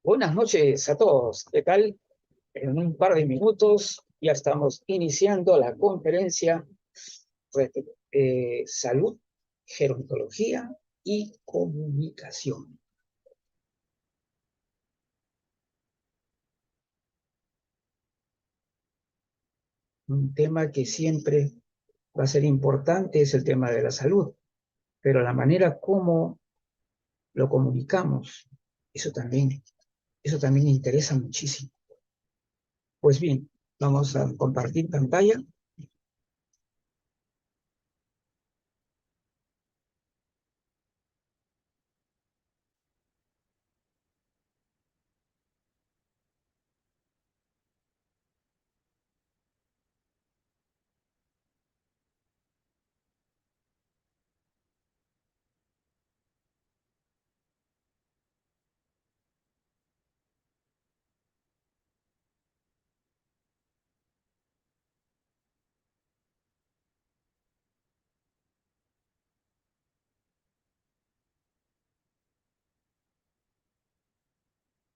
Buenas noches a todos. ¿Qué tal? En un par de minutos ya estamos iniciando la conferencia Salud, Gerontología y Comunicación. Un tema que siempre va a ser importante es el tema de la salud, pero la manera como lo comunicamos, eso también, eso también interesa muchísimo. Pues bien, vamos a compartir pantalla.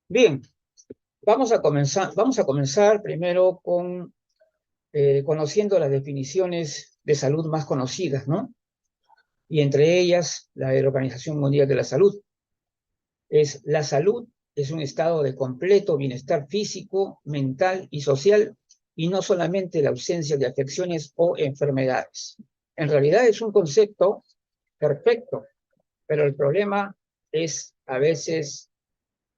Bien, vamos a comenzar primero con conociendo las definiciones de salud más conocidas, ¿no? Y entre ellas, la de la Organización Mundial de la Salud. La salud es un estado de completo bienestar físico, mental y social, y no solamente la ausencia de afecciones o enfermedades. En realidad es un concepto perfecto, pero el problema es a veces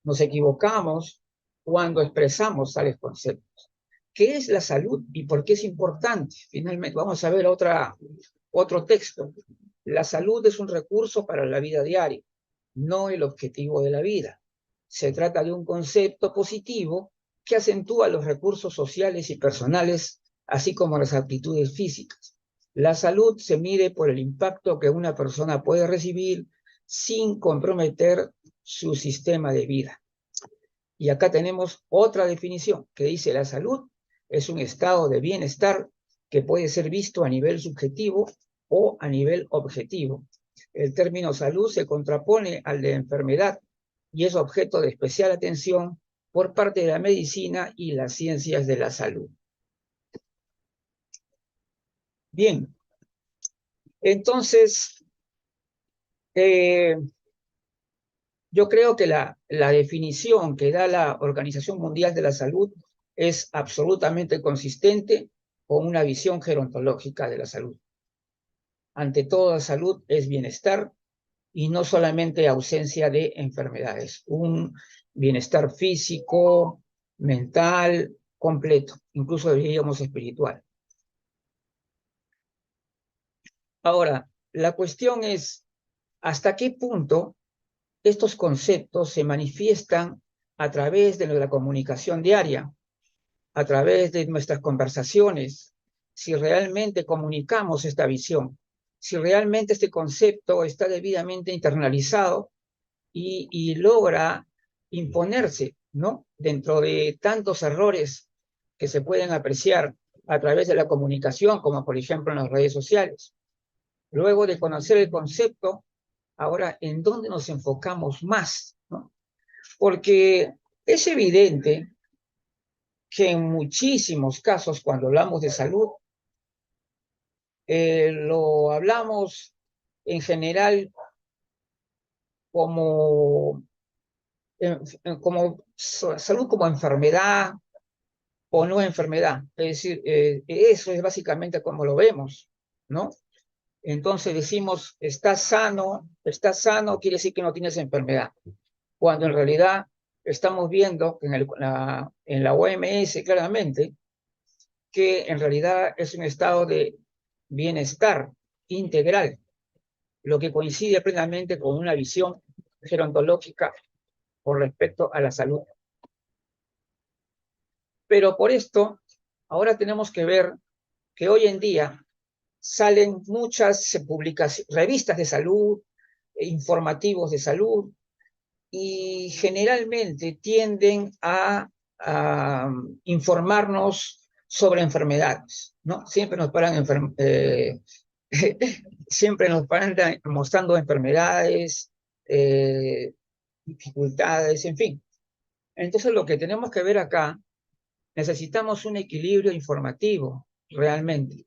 nos equivocamos cuando expresamos tales conceptos. ¿Qué es la salud y por qué es importante? Finalmente, vamos a ver otro texto. La salud es un recurso para la vida diaria, no el objetivo de la vida. Se trata de un concepto positivo que acentúa los recursos sociales y personales, así como las aptitudes físicas. La salud se mide por el impacto que una persona puede recibir sin comprometer su sistema de vida. Y acá tenemos otra definición que dice la salud es un estado de bienestar que puede ser visto a nivel subjetivo o a nivel objetivo. El término salud se contrapone al de enfermedad y es objeto de especial atención por parte de la medicina y las ciencias de la salud. Bien, entonces, eh, yo creo que la definición que da la Organización Mundial de la Salud es absolutamente consistente con una visión gerontológica de la salud. Ante toda salud es bienestar y no solamente ausencia de enfermedades. Un bienestar físico, mental, completo, incluso diríamos espiritual. Ahora, la cuestión es, ¿hasta qué punto estos conceptos se manifiestan a través de la comunicación diaria, a través de nuestras conversaciones, si realmente comunicamos esta visión, si realmente este concepto está debidamente internalizado y logra imponerse, ¿no? Dentro de tantos errores que se pueden apreciar a través de la comunicación, como por ejemplo en las redes sociales. Luego de conocer el concepto, ahora, ¿en dónde nos enfocamos más? ¿No? Porque es evidente que en muchísimos casos, cuando hablamos de salud, lo hablamos en general como, como salud como enfermedad o no enfermedad. Es decir, eso es básicamente como lo vemos, ¿no? Entonces decimos, estás sano, quiere decir que no tienes enfermedad. Cuando en realidad estamos viendo en la OMS claramente que en realidad es un estado de bienestar integral, lo que coincide plenamente con una visión gerontológica con respecto a la salud. Pero por esto, ahora tenemos que ver que hoy en día salen muchas publicaciones, revistas de salud, informativos de salud, y generalmente tienden a informarnos sobre enfermedades, ¿no? Siempre nos paran mostrando enfermedades, dificultades, en fin. Entonces, lo que tenemos que ver acá, necesitamos un equilibrio informativo, realmente,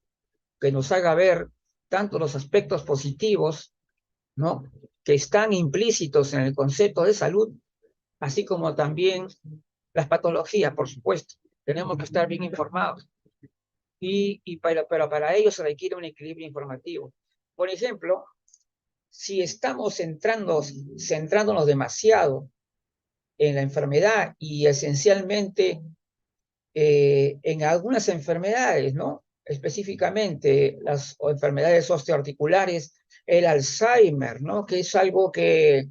que nos haga ver tanto los aspectos positivos, ¿no?, que están implícitos en el concepto de salud, así como también las patologías, por supuesto. Tenemos que estar bien informados. Pero para ello se requiere un equilibrio informativo. Por ejemplo, si estamos centrándonos demasiado en la enfermedad y esencialmente en algunas enfermedades, ¿no? Específicamente las enfermedades osteoarticulares, el Alzheimer, ¿no?, que es algo que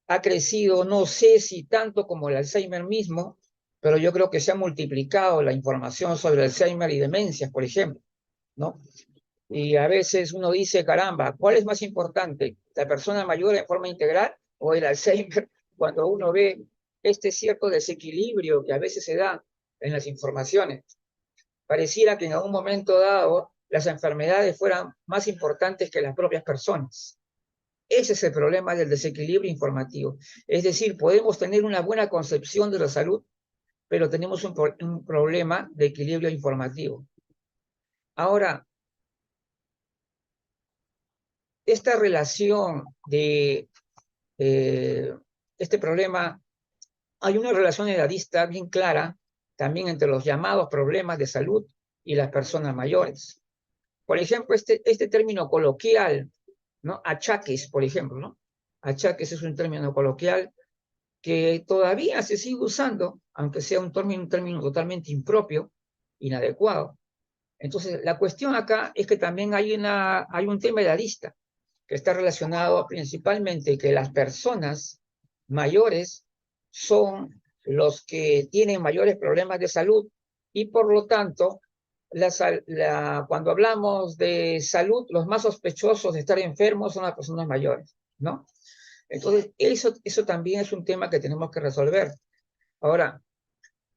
ha crecido, no sé si tanto como el Alzheimer mismo, pero yo creo que se ha multiplicado la información sobre Alzheimer y demencias, por ejemplo, ¿no? Y a veces uno dice, caramba, ¿cuál es más importante? ¿La persona mayor en forma integral o el Alzheimer? Cuando uno ve este cierto desequilibrio que a veces se da en las informaciones. Pareciera que en algún momento dado las enfermedades fueran más importantes que las propias personas. Ese es el problema del desequilibrio informativo. Es decir, podemos tener una buena concepción de la salud, pero tenemos un problema de equilibrio informativo. Ahora, esta relación de este problema, hay una relación edadista bien clara también entre los llamados problemas de salud y las personas mayores. Por ejemplo, este término coloquial, ¿no?, achaques, por ejemplo, ¿no? Achaques es un término coloquial que todavía se sigue usando, aunque sea un término totalmente impropio, inadecuado. Entonces, la cuestión acá es que también hay un tema edadista que está relacionado principalmente que las personas mayores son los que tienen mayores problemas de salud y por lo tanto, cuando hablamos de salud, los más sospechosos de estar enfermos son las personas mayores, ¿no? Entonces, eso también es un tema que tenemos que resolver. Ahora,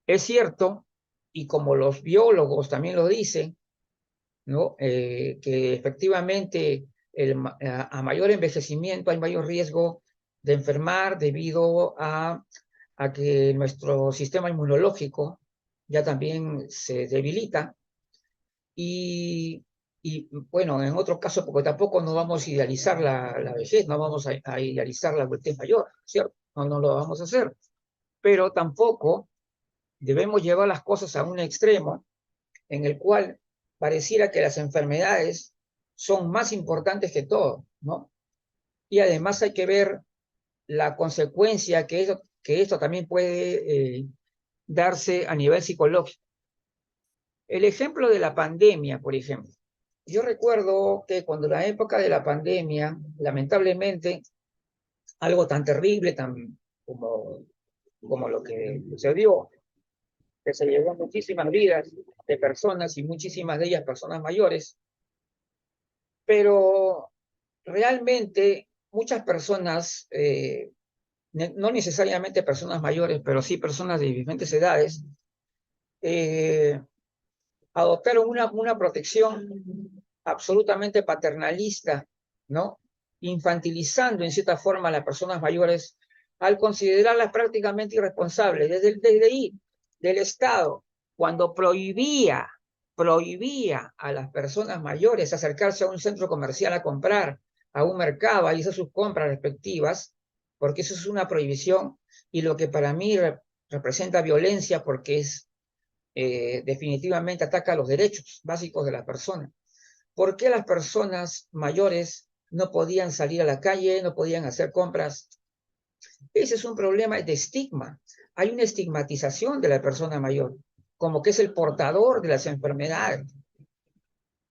es cierto, y como los biólogos también lo dicen, ¿no?, que efectivamente a mayor envejecimiento hay mayor riesgo de enfermar debido a que nuestro sistema inmunológico ya también se debilita y bueno, en otro caso, porque tampoco no vamos a idealizar la vejez, no vamos a idealizar la adultez mayor, ¿cierto? No lo vamos a hacer, pero tampoco debemos llevar las cosas a un extremo en el cual pareciera que las enfermedades son más importantes que todo, ¿no? Y además hay que ver la consecuencia que esto también puede darse a nivel psicológico. El ejemplo de la pandemia, por ejemplo. Yo recuerdo que cuando la época de la pandemia, lamentablemente, algo tan terrible como, como lo que sucedió, que se llevó muchísimas vidas de personas y muchísimas de ellas personas mayores, pero realmente muchas personas, no necesariamente personas mayores, pero sí personas de diferentes edades, eh, adoptaron una protección absolutamente paternalista, ¿no? Infantilizando en cierta forma a las personas mayores al considerarlas prácticamente irresponsables. Desde ahí, del Estado, cuando prohibía a las personas mayores acercarse a un centro comercial a comprar, a un mercado, a hacer sus compras respectivas, porque eso es una prohibición y lo que para mí representa violencia porque definitivamente ataca los derechos básicos de la persona. ¿Por qué las personas mayores no podían salir a la calle, no podían hacer compras? Ese es un problema de estigma. Hay una estigmatización de la persona mayor, como que es el portador de las enfermedades,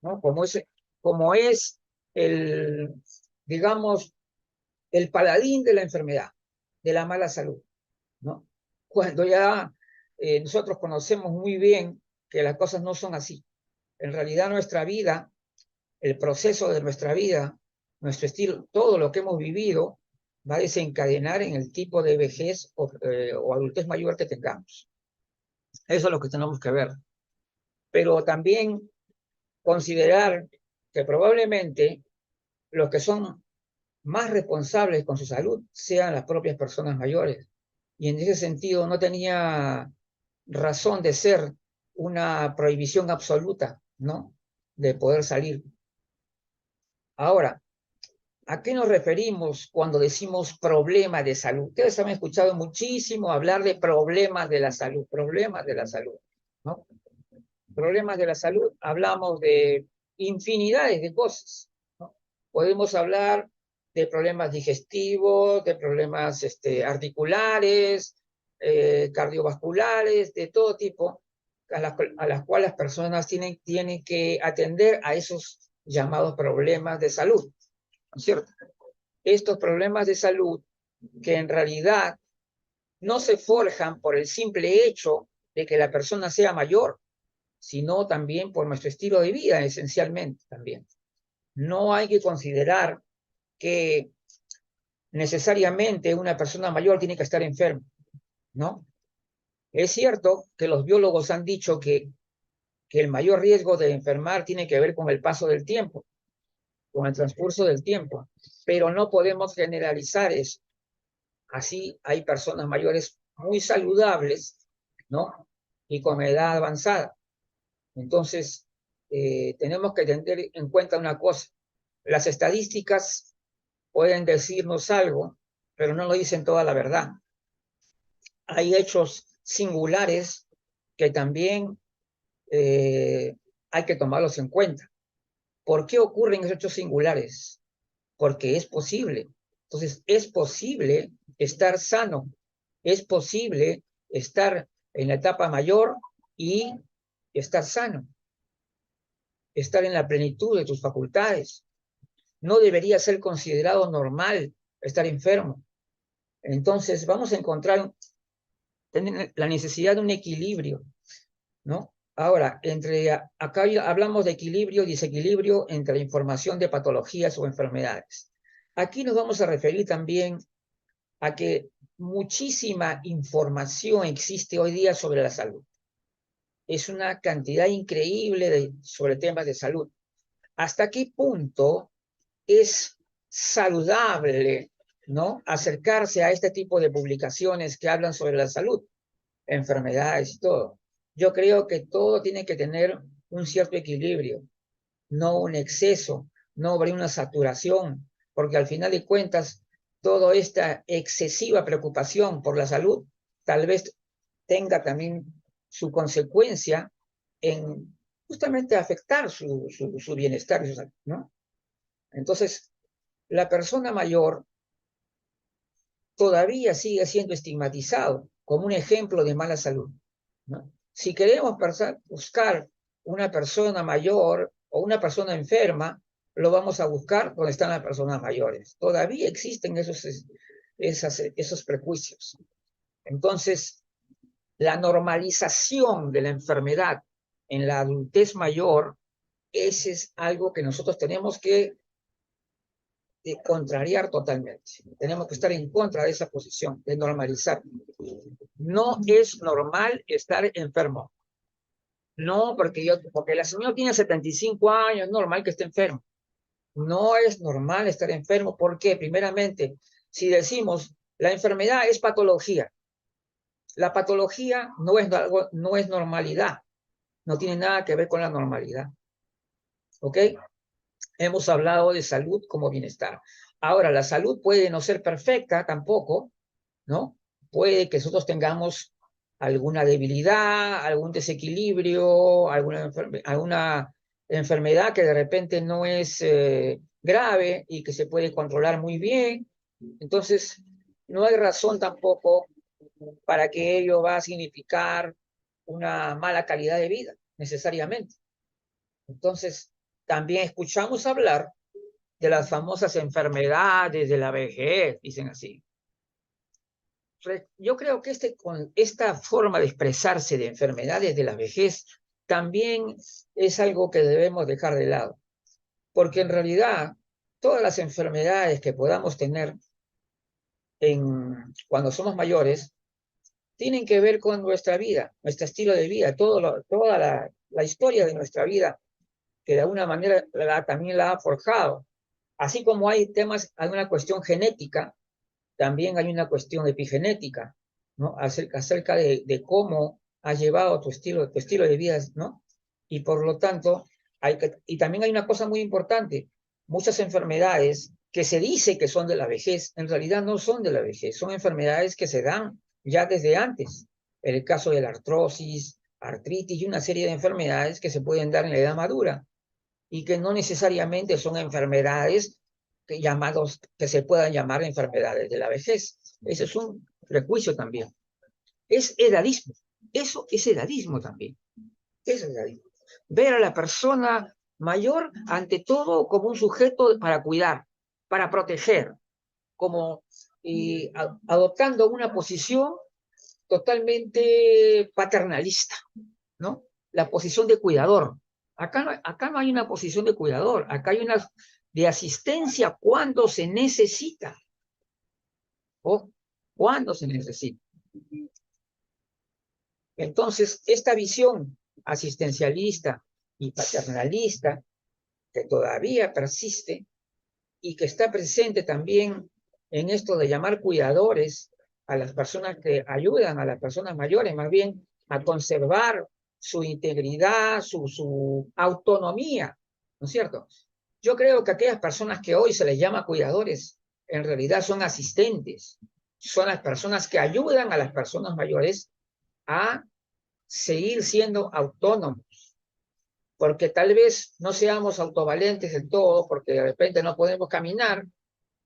¿no? Como es el, digamos, el paladín de la enfermedad, de la mala salud, ¿no? Cuando ya nosotros conocemos muy bien que las cosas no son así. En realidad nuestra vida, el proceso de nuestra vida, nuestro estilo, todo lo que hemos vivido va a desencadenar en el tipo de vejez o adultez mayor que tengamos. Eso es lo que tenemos que ver. Pero también considerar que probablemente los que son más responsables con su salud sean las propias personas mayores. y en ese sentido no tenía razón de ser una prohibición absoluta, ¿no? De poder salir. Ahora, ¿a qué nos referimos cuando decimos problema de salud? Ustedes han escuchado muchísimo hablar de problemas de la salud, ¿no? Problemas de la salud, hablamos de infinidades de cosas, ¿no? Podemos hablar de problemas digestivos, de problemas articulares, cardiovasculares, de todo tipo, a las cuales las personas tienen que atender a esos llamados problemas de salud, ¿no es cierto? Estos problemas de salud que en realidad no se forjan por el simple hecho de que la persona sea mayor, sino también por nuestro estilo de vida, esencialmente también. No hay que considerar que necesariamente una persona mayor tiene que estar enferma, ¿no? Es cierto que los biólogos han dicho que el mayor riesgo de enfermar tiene que ver con el paso del tiempo, con el transcurso del tiempo, pero no podemos generalizar eso. Así hay personas mayores muy saludables, ¿no? Y con edad avanzada. Entonces, tenemos que tener en cuenta una cosa. Las estadísticas pueden decirnos algo, pero no lo dicen toda la verdad. Hay hechos singulares que también hay que tomarlos en cuenta. ¿Por qué ocurren esos hechos singulares? Porque es posible. Entonces, es posible estar sano, es posible estar en la etapa mayor y estar sano, estar en la plenitud de tus facultades. No debería ser considerado normal estar enfermo. Entonces, vamos a encontrar la necesidad de un equilibrio, ¿no? Ahora, acá hablamos de equilibrio y desequilibrio entre la información de patologías o enfermedades. Aquí nos vamos a referir también a que muchísima información existe hoy día sobre la salud. Es una cantidad increíble sobre temas de salud. ¿Hasta qué punto es saludable, ¿no?, acercarse a este tipo de publicaciones que hablan sobre la salud, enfermedades y todo? Yo creo que todo tiene que tener un cierto equilibrio, no un exceso, no habrá una saturación, porque al final de cuentas, toda esta excesiva preocupación por la salud tal vez tenga también su consecuencia en justamente afectar su bienestar, ¿no? Entonces, la persona mayor todavía sigue siendo estigmatizado como un ejemplo de mala salud, ¿no? Si queremos buscar una persona mayor o una persona enferma, lo vamos a buscar donde están las personas mayores. Todavía existen esos prejuicios. Entonces, la normalización de la enfermedad en la adultez mayor, ese es algo que nosotros tenemos que contrariar totalmente. Tenemos que estar en contra de esa posición, de normalizar. No es normal estar enfermo. No, porque la señora tiene 75 años, es normal que esté enfermo. No es normal estar enfermo. ¿Por qué? Primeramente, si decimos la enfermedad es patología, la patología no es normalidad, no tiene nada que ver con la normalidad. ¿Ok? Hemos hablado de salud como bienestar. Ahora, la salud puede no ser perfecta tampoco, ¿no? Puede que nosotros tengamos alguna debilidad, algún desequilibrio, alguna enfermedad que de repente no es grave y que se puede controlar muy bien. Entonces, no hay razón tampoco para que ello va a significar una mala calidad de vida, necesariamente. Entonces, también escuchamos hablar de las famosas enfermedades de la vejez, dicen así. Yo creo que con esta forma de expresarse de enfermedades de la vejez también es algo que debemos dejar de lado, porque en realidad todas las enfermedades que podamos tener cuando somos mayores tienen que ver con nuestra vida, nuestro estilo de vida, toda la historia de nuestra vida, que de alguna manera también la ha forjado. Así como hay una cuestión genética, también hay una cuestión epigenética, ¿no? Acerca de cómo has llevado tu estilo de vida, ¿no? Y por lo tanto, y también hay una cosa muy importante, muchas enfermedades que se dice que son de la vejez, en realidad no son de la vejez, son enfermedades que se dan ya desde antes. En el caso de la artrosis, artritis y una serie de enfermedades que se pueden dar en la edad madura y que no necesariamente son enfermedades que se puedan llamar enfermedades de la vejez. Ese es un prejuicio también. Es edadismo. Eso es edadismo también. Es edadismo. Ver a la persona mayor ante todo como un sujeto para cuidar, para proteger, como adoptando una posición totalmente paternalista, ¿no? La posición de cuidador. Acá no hay una posición de cuidador, acá hay una de asistencia cuando se necesita, o cuando se necesita. Entonces, esta visión asistencialista y paternalista que todavía persiste y que está presente también en esto de llamar cuidadores a las personas que ayudan a las personas mayores, más bien a conservar su integridad, su autonomía, ¿no es cierto? Yo creo que aquellas personas que hoy se les llama cuidadores, en realidad son asistentes, son las personas que ayudan a las personas mayores a seguir siendo autónomos, porque tal vez no seamos autovalentes del todo, porque de repente no podemos caminar,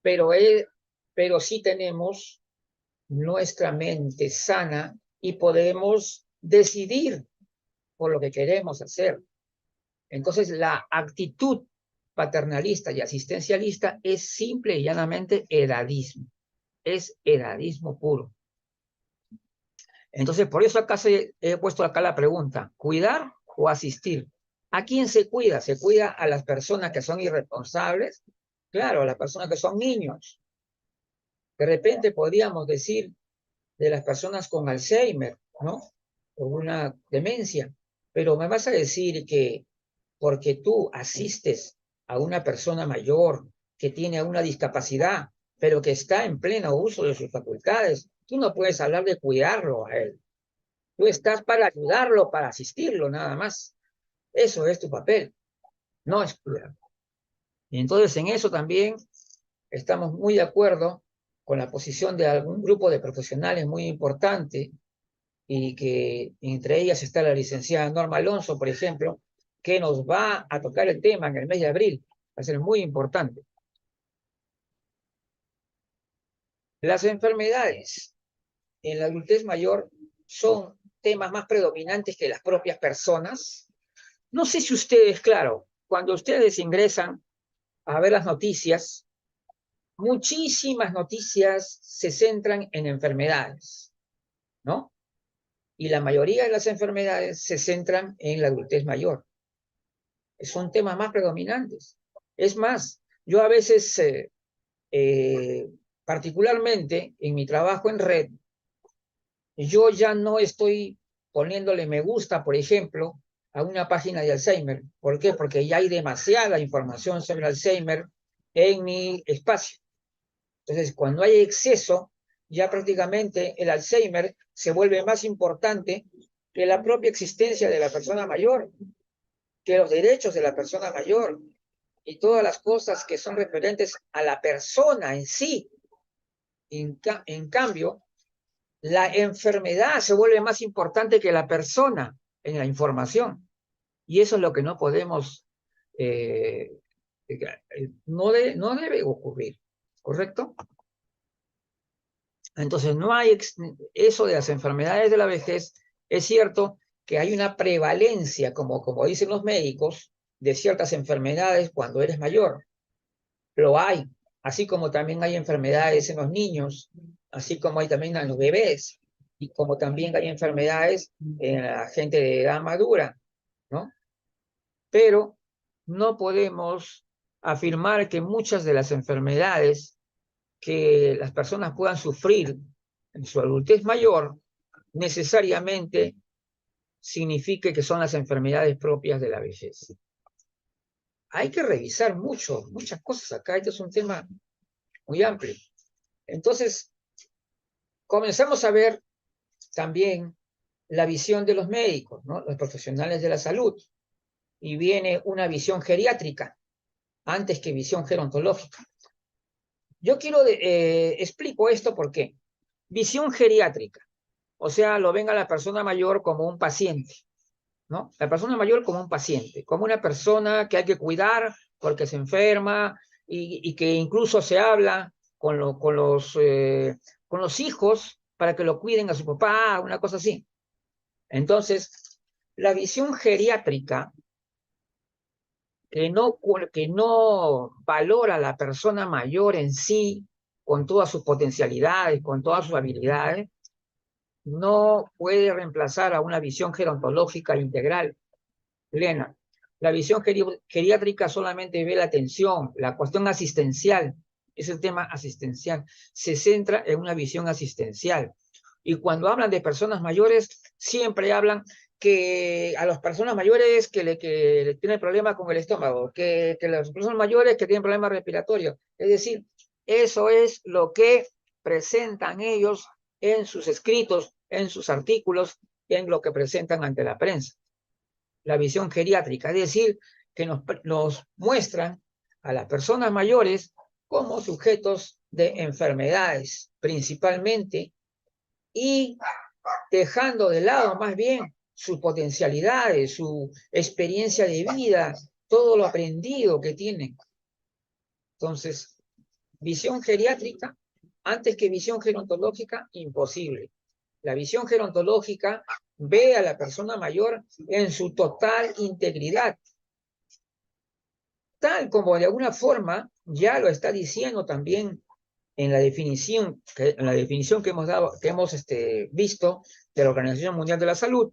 pero sí tenemos nuestra mente sana y podemos decidir por lo que queremos hacer. Entonces, la actitud paternalista y asistencialista es simple y llanamente edadismo. Es edadismo puro. Entonces, por eso acá he puesto acá la pregunta, ¿cuidar o asistir? ¿A quién se cuida? ¿Se cuida a las personas que son irresponsables? Claro, a las personas que son niños. De repente podríamos decir de las personas con Alzheimer, ¿no? O una demencia. Pero me vas a decir que porque tú asistes a una persona mayor que tiene una discapacidad, pero que está en pleno uso de sus facultades, tú no puedes hablar de cuidarlo a él. Tú estás para ayudarlo, para asistirlo, nada más. Eso es tu papel, no es cuidarlo. Y entonces en eso también estamos muy de acuerdo con la posición de algún grupo de profesionales muy importante y que entre ellas está la licenciada Norma Alonso, por ejemplo, que nos va a tocar el tema en el mes de abril. Va a ser muy importante. Las enfermedades en la adultez mayor son temas más predominantes que las propias personas. No sé si ustedes, claro, cuando ustedes ingresan a ver las noticias, muchísimas noticias se centran en enfermedades, ¿no? Y la mayoría de las enfermedades se centran en la adultez mayor. Son temas más predominantes. Es más, yo a veces, particularmente en mi trabajo en red, yo ya no estoy poniéndole me gusta, por ejemplo, a una página de Alzheimer. ¿Por qué? Porque ya hay demasiada información sobre Alzheimer en mi espacio. Entonces, cuando hay exceso, ya prácticamente el Alzheimer se vuelve más importante que la propia existencia de la persona mayor, que los derechos de la persona mayor y todas las cosas que son referentes a la persona en sí. En cambio, la enfermedad se vuelve más importante que la persona en la información. Y eso es lo que no podemos, no debe ocurrir, ¿correcto? Entonces, no hay eso de las enfermedades de la vejez. Es cierto que hay una prevalencia, como dicen los médicos, de ciertas enfermedades cuando eres mayor. Lo hay, así como también hay enfermedades en los niños, así como hay también en los bebés, y como también hay enfermedades en la gente de edad madura, ¿no? Pero no podemos afirmar que muchas de las enfermedades que las personas puedan sufrir en su adultez mayor necesariamente signifique que son las enfermedades propias de la vejez. Hay que revisar muchas cosas acá. Este es un tema muy amplio. Entonces, comenzamos a ver también la visión de los médicos, ¿no? Los profesionales de la salud, y viene una visión geriátrica antes que visión gerontológica. Yo explico esto porque visión geriátrica, o sea, lo ven a la persona mayor como un paciente, ¿no? La persona mayor como un paciente, como una persona que hay que cuidar porque se enferma y que incluso se habla con los hijos para que lo cuiden a su papá, una cosa así. Entonces, la visión geriátrica que no valora a la persona mayor en sí, con todas sus potencialidades, con todas sus habilidades, no puede reemplazar a una visión gerontológica integral, plena. La visión geriátrica solamente ve la atención, la cuestión asistencial, es el tema asistencial, se centra en una visión asistencial. Y cuando hablan de personas mayores, siempre hablan que a las personas mayores que tienen problemas con el estómago, que las personas mayores que tienen problemas respiratorios. Es decir, eso es lo que presentan ellos en sus escritos, en sus artículos, en lo que presentan ante la prensa. La visión geriátrica, es decir, que nos muestran a las personas mayores como sujetos de enfermedades principalmente y dejando de lado más bien sus potencialidades, su experiencia de vida, todo lo aprendido que tienen. Entonces, visión geriátrica, antes que visión gerontológica, imposible. La visión gerontológica ve a la persona mayor en su total integridad, tal como de alguna forma ya lo está diciendo también en la definición que hemos dado, que hemos visto de la Organización Mundial de la Salud,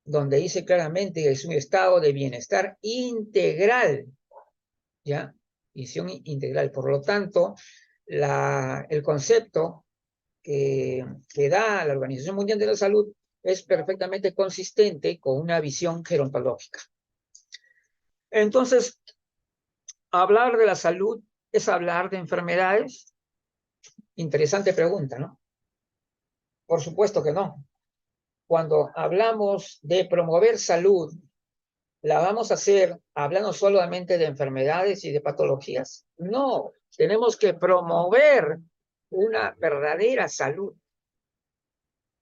donde dice claramente que es un estado de bienestar integral, ¿ya? Visión integral. Por lo tanto, el concepto que da la Organización Mundial de la Salud es perfectamente consistente con una visión gerontológica. Entonces, hablar de la salud es hablar de enfermedades. Interesante pregunta, ¿no? Por supuesto que no. Cuando hablamos de promover salud, ¿la vamos a hacer hablando solamente de enfermedades y de patologías? No, tenemos que promover una verdadera salud.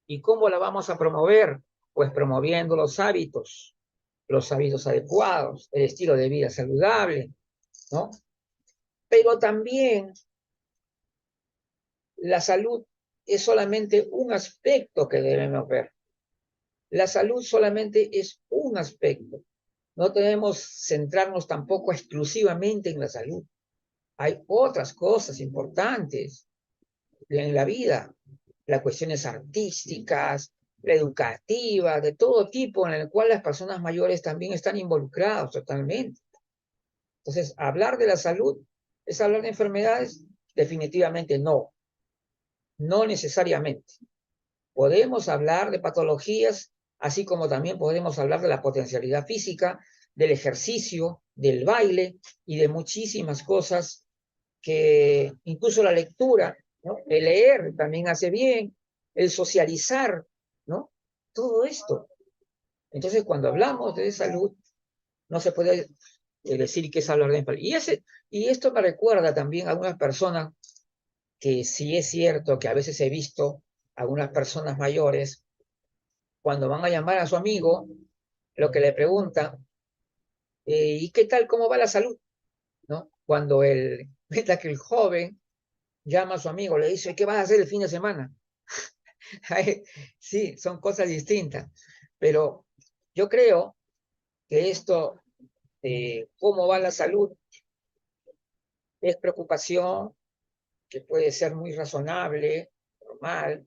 ¿Y cómo la vamos a promover? Pues promoviendo los hábitos adecuados, el estilo de vida saludable, ¿no? Pero también la salud es solamente un aspecto que debemos ver. La salud solamente es un aspecto. No debemos centrarnos tampoco exclusivamente en la salud. Hay otras cosas importantes en la vida, las cuestiones artísticas, la educativa, de todo tipo, en el cual las personas mayores también están involucradas totalmente. Entonces, hablar de la salud es hablar de enfermedades, definitivamente no, no necesariamente. Podemos hablar de patologías, así como también podemos hablar de la potencialidad física, del ejercicio, del baile y de muchísimas cosas que incluso la lectura, ¿no? El leer también hace bien, el socializar, ¿no? Todo esto. Entonces, cuando hablamos de salud, no se puede decir que es hablar de enfermedad. Y esto me recuerda también a algunas personas que sí es cierto que a veces he visto algunas personas mayores, cuando van a llamar a su amigo, lo que le preguntan, ¿y qué tal, cómo va la salud? ¿No? Cuando mientras que el joven llama a su amigo, le dice, ¿qué vas a hacer el fin de semana? Sí, son cosas distintas, pero yo creo que esto, cómo va la salud, es preocupación que puede ser muy razonable, normal,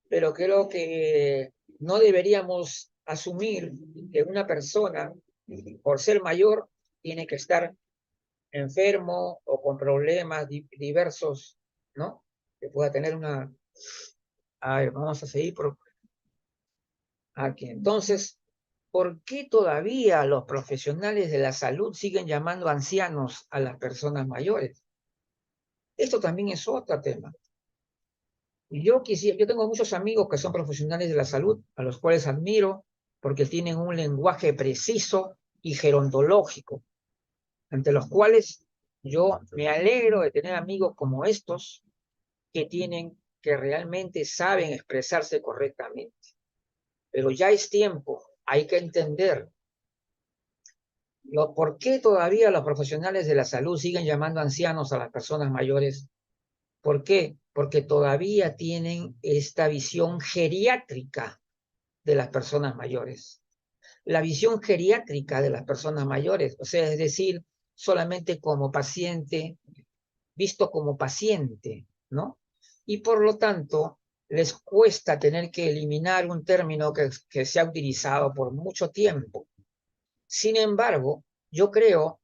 pero creo que no deberíamos asumir que una persona, por ser mayor, tiene que estar enfermo o con problemas diversos, ¿no? Que pueda tener una... A ver, vamos a seguir por aquí. Entonces, ¿por qué todavía los profesionales de la salud siguen llamando ancianos a las personas mayores? Esto también es otro tema. Yo tengo muchos amigos que son profesionales de la salud, a los cuales admiro, porque tienen un lenguaje preciso y gerontológico, ante los cuales yo me alegro de tener amigos como estos, que realmente saben expresarse correctamente. Pero ya es tiempo, hay que entender por qué todavía los profesionales de la salud siguen llamando ancianos a las personas mayores. ¿Por qué? Porque todavía tienen esta visión geriátrica de las personas mayores. La visión geriátrica de las personas mayores, o sea, es decir, solamente como paciente, visto como paciente, ¿no? Y por lo tanto, les cuesta tener que eliminar un término que se ha utilizado por mucho tiempo. Sin embargo, yo creo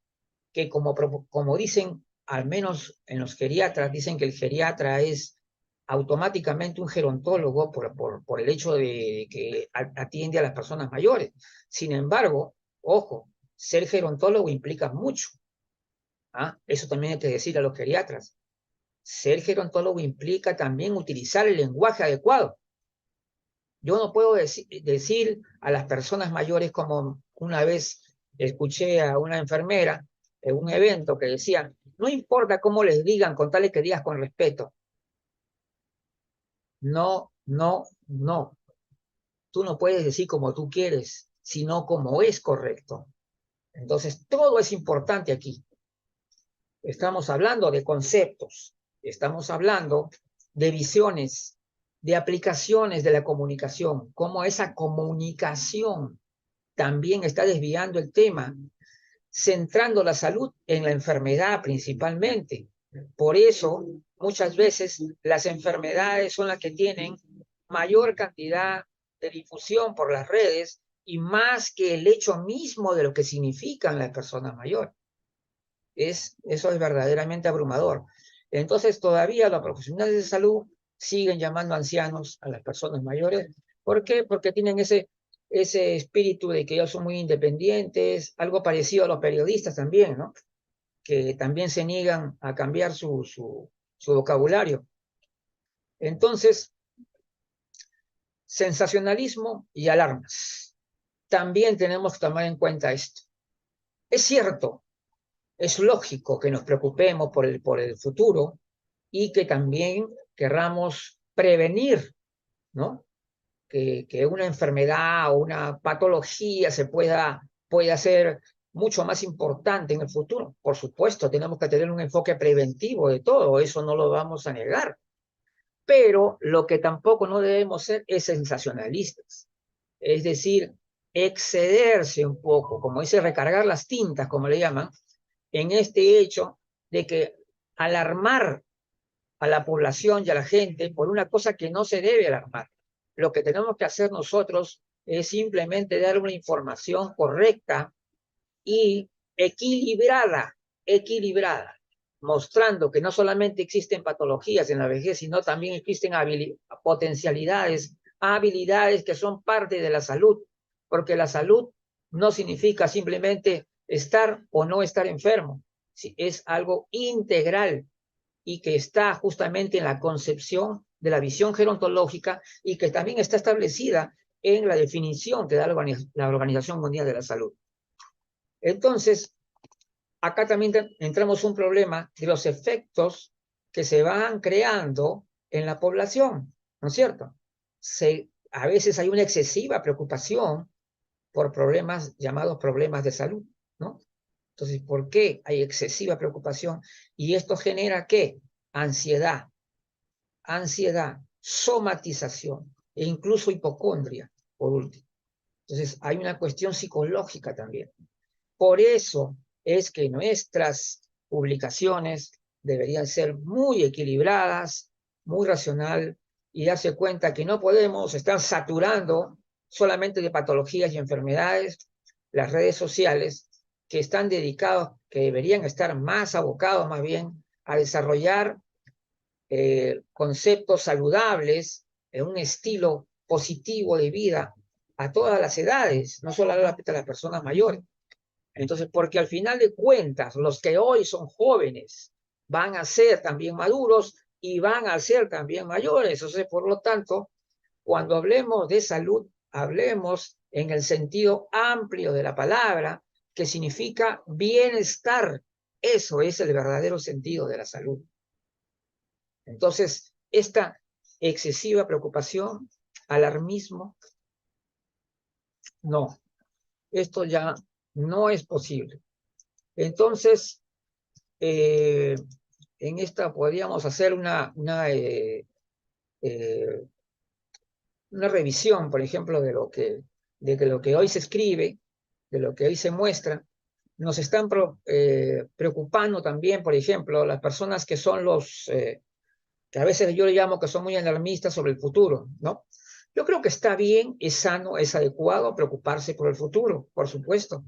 que como dicen, al menos en los geriatras, dicen que el geriatra es automáticamente un gerontólogo por el hecho de que atiende a las personas mayores. Sin embargo, ojo, ser gerontólogo implica mucho. ¿Ah? Eso también hay que decir a los geriatras. Ser gerontólogo implica también utilizar el lenguaje adecuado. Yo no puedo decir a las personas mayores, como una vez escuché a una enfermera en un evento que decía, no importa cómo les digan, con tal de que digas con respeto. No, no, no. Tú no puedes decir como tú quieres, sino como es correcto. Entonces, todo es importante aquí. Estamos hablando de conceptos, estamos hablando de visiones, de aplicaciones de la comunicación, cómo esa comunicación también está desviando el tema, centrando la salud en la enfermedad principalmente. Por eso, muchas veces las enfermedades son las que tienen mayor cantidad de difusión por las redes y más que el hecho mismo de lo que significan las personas mayores. Eso es verdaderamente abrumador. Entonces, todavía los profesionales de salud siguen llamando ancianos a las personas mayores. ¿Por qué? Porque tienen ese espíritu de que ellos son muy independientes, algo parecido a los periodistas también, ¿no? Que también se niegan a cambiar su vocabulario. Entonces, sensacionalismo y alarmas. También tenemos que tomar en cuenta esto. Es cierto, es lógico que nos preocupemos por el futuro y que también querramos prevenir, ¿no? Que una enfermedad o una patología pueda ser mucho más importante en el futuro. Por supuesto, tenemos que tener un enfoque preventivo de todo, eso no lo vamos a negar. Pero lo que tampoco no debemos ser es sensacionalistas. Es decir, excederse un poco, como dice, recargar las tintas, como le llaman, en este hecho de que alarmar a la población y a la gente por una cosa que no se debe alarmar. Lo que tenemos que hacer nosotros es simplemente dar una información correcta y equilibrada, mostrando que no solamente existen patologías en la vejez, sino también existen potencialidades, habilidades que son parte de la salud, porque la salud no significa simplemente estar o no estar enfermo, es algo integral y que está justamente en la concepción de la visión gerontológica y que también está establecida en la definición que da la Organización Mundial de la Salud. Entonces, acá también entramos un problema de los efectos que se van creando en la población, ¿no es cierto? A veces hay una excesiva preocupación por problemas llamados problemas de salud, ¿no? Entonces, ¿por qué hay excesiva preocupación? Y esto genera ¿qué? Ansiedad, somatización e incluso hipocondria, por último. Entonces, hay una cuestión psicológica también. Por eso es que nuestras publicaciones deberían ser muy equilibradas, muy racional y darse cuenta que no podemos estar saturando solamente de patologías y enfermedades las redes sociales que están dedicados, que deberían estar más abocados más bien a desarrollar conceptos saludables, un estilo positivo de vida a todas las edades, no solo a las personas mayores. Entonces, porque al final de cuentas, los que hoy son jóvenes van a ser también maduros y van a ser también mayores. Entonces, por lo tanto, cuando hablemos de salud, hablemos en el sentido amplio de la palabra, que significa bienestar. Eso es el verdadero sentido de la salud. Entonces, esta excesiva preocupación, alarmismo, no, esto ya no es posible. Entonces, en esta podríamos hacer una revisión, por ejemplo, de que lo que hoy se escribe, de lo que hoy se muestra. Nos están preocupando también, por ejemplo, las personas que son que a veces yo le llamo que son muy alarmistas sobre el futuro, ¿no? Yo creo que está bien, es sano, es adecuado preocuparse por el futuro, por supuesto,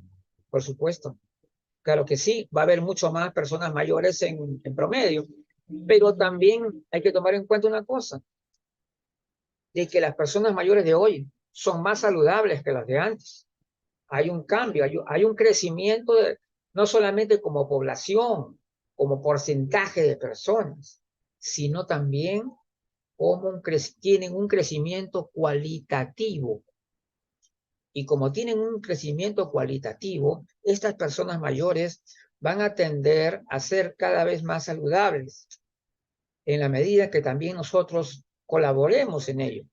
por supuesto. Claro que sí, va a haber mucho más personas mayores en promedio, pero también hay que tomar en cuenta una cosa, de que las personas mayores de hoy son más saludables que las de antes. Hay un cambio, hay un crecimiento no solamente como población, como porcentaje de personas, sino también como tienen un crecimiento cualitativo. Y como tienen un crecimiento cualitativo, estas personas mayores van a tender a ser cada vez más saludables en la medida que también nosotros colaboremos en ello.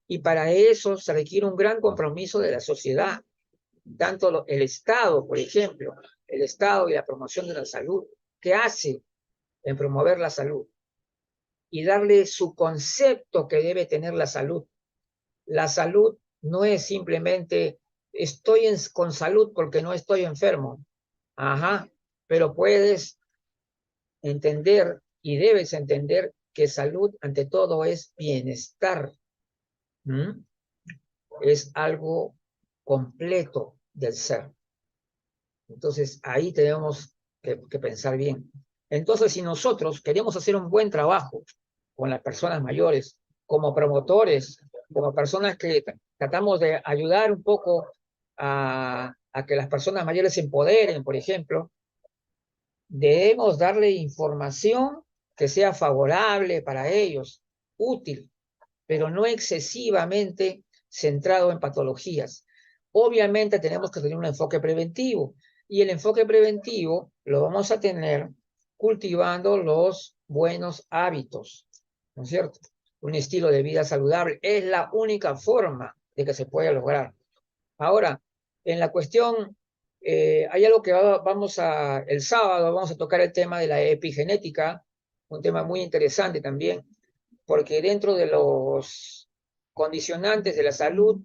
Y para eso se requiere un gran compromiso de la sociedad, tanto el Estado, por ejemplo, el Estado y la promoción de la salud, ¿qué hace en promover la salud? Y darle su concepto que debe tener la salud. La salud no es simplemente estoy con salud porque no estoy enfermo. Ajá, pero puedes entender y debes entender que salud ante todo es bienestar. ¿Mm? Es algo completo del ser. Entonces, ahí tenemos que pensar bien. Entonces, si nosotros queremos hacer un buen trabajo con las personas mayores, como promotores, como personas que tratamos de ayudar un poco a que las personas mayores se empoderen, por ejemplo, debemos darle información que sea favorable para ellos, útil, pero no excesivamente centrado en patologías. Obviamente tenemos que tener un enfoque preventivo y el enfoque preventivo lo vamos a tener cultivando los buenos hábitos, ¿no es cierto? Un estilo de vida saludable es la única forma de que se pueda lograr. Ahora, en la cuestión, hay algo que el sábado vamos a tocar el tema de la epigenética, un tema muy interesante también, porque dentro de los condicionantes de la salud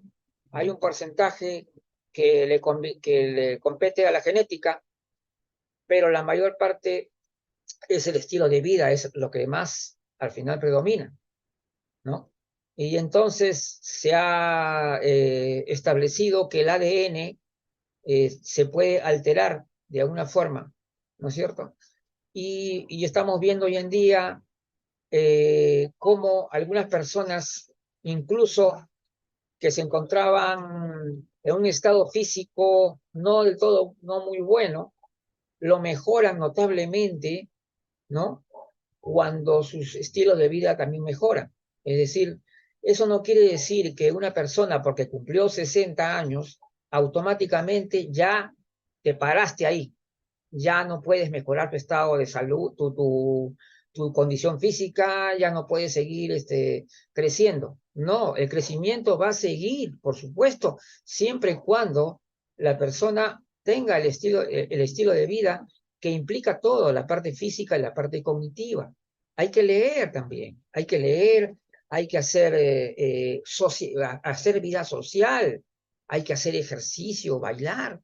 hay un porcentaje que le compete a la genética, pero la mayor parte es el estilo de vida, es lo que más al final predomina, ¿no? Y entonces se ha establecido que el ADN se puede alterar de alguna forma, ¿no es cierto? Y estamos viendo hoy en día cómo algunas personas, incluso que se encontraban en un estado físico no del todo, no muy bueno, lo mejoran notablemente, ¿no? Cuando sus estilos de vida también mejoran. Es decir, eso no quiere decir que una persona, porque cumplió 60 años, automáticamente ya te paraste ahí, ya no puedes mejorar tu estado de salud, tu condición física, ya no puedes seguir creciendo. No, el crecimiento va a seguir, por supuesto, siempre y cuando la persona tenga el estilo de vida que implica todo, la parte física y la parte cognitiva. Hay que leer también, hay que leer, hay que hacer vida social, hay que hacer ejercicio, bailar,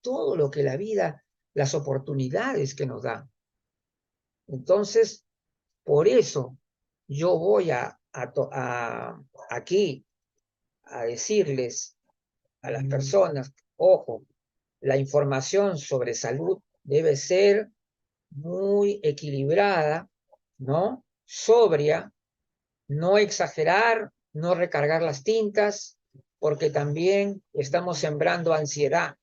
todo lo que la vida, las oportunidades que nos da. Entonces, por eso yo voy aquí a decirles a las personas, ojo, la información sobre salud debe ser muy equilibrada, ¿no? Sobria, no exagerar, no recargar las tintas, porque también estamos sembrando ansiedad,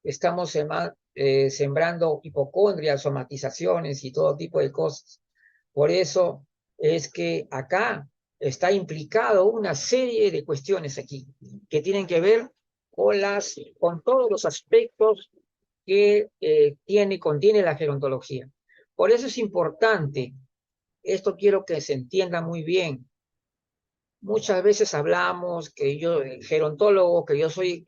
estamos sembrando hipocondrias, somatizaciones y todo tipo de cosas. Por eso es que acá está implicado una serie de cuestiones aquí que tienen que ver con todos los aspectos que contiene la gerontología. Por eso es importante, esto quiero que se entienda muy bien. Muchas veces hablamos que yo, gerontólogo, que yo soy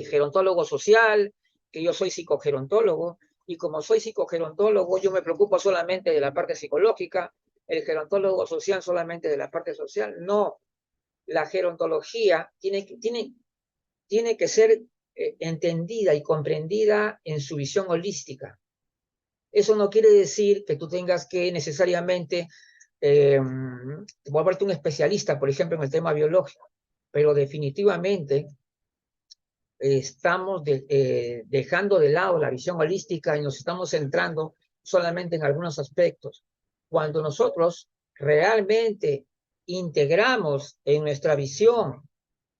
gerontólogo social, que yo soy psicogerontólogo, y como soy psicogerontólogo, yo me preocupo solamente de la parte psicológica, el gerontólogo social solamente de la parte social. No, la gerontología tiene que ser entendida y comprendida en su visión holística. Eso no quiere decir que tú tengas que necesariamente volverte un especialista, por ejemplo, en el tema biológico, pero definitivamente estamos dejando de lado la visión holística y nos estamos centrando solamente en algunos aspectos. Cuando nosotros realmente integramos en nuestra visión